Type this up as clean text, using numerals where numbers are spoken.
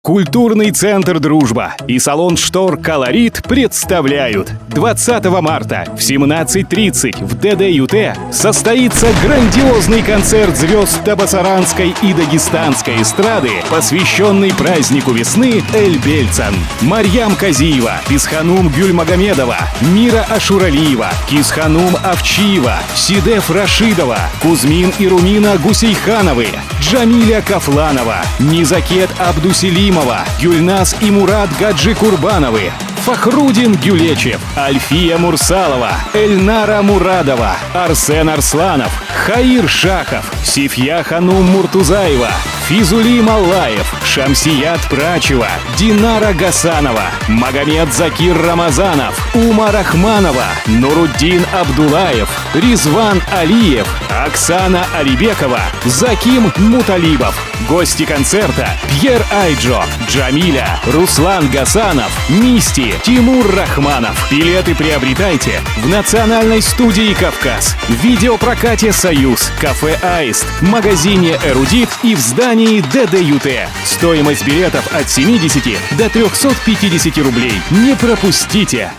Культурный центр «Дружба» и салон штор «Колорит» представляют. 20 марта в 17:30 в ДДЮТ состоится грандиозный концерт звезд табасаранской и дагестанской эстрады, посвященный празднику весны Эльбельцан. Марьям Казиева, Писханум Гюльмагомедова, Мира Ашуралиева, Кисханум Овчиева, Сидеф Рашидова, Кузмин и Румина Гусейхановы, Джамиля Кафланова, Низакет Абдуселимова, Гюльназ и Мурат Гаджи Курбановы, Фахрудин Гюлечев, Альфия Мурсалова, Эльнара Мурадова, Арсен Арсланов, Хаир Шахов, Сифья Ханум Муртузаева, Физули Малаев, Шамсият Прачева, Динара Гасанова, Магомед Закир Рамазанов, Ума Рахманова, Нуруддин Абдулаев, Ризван Алиев, Оксана Алибекова, Заким Муталибов. Гости концерта: Пьер Айджо, Джамиля, Руслан Гасанов, Мисти, Тимур Рахманов. Билеты приобретайте в Национальной студии «Кавказ», в видеопрокате «Союз», кафе «Аист», магазине «Эрудит» и в здании ДДЮТ. Стоимость билетов от 70 до 350 рублей. Не пропустите!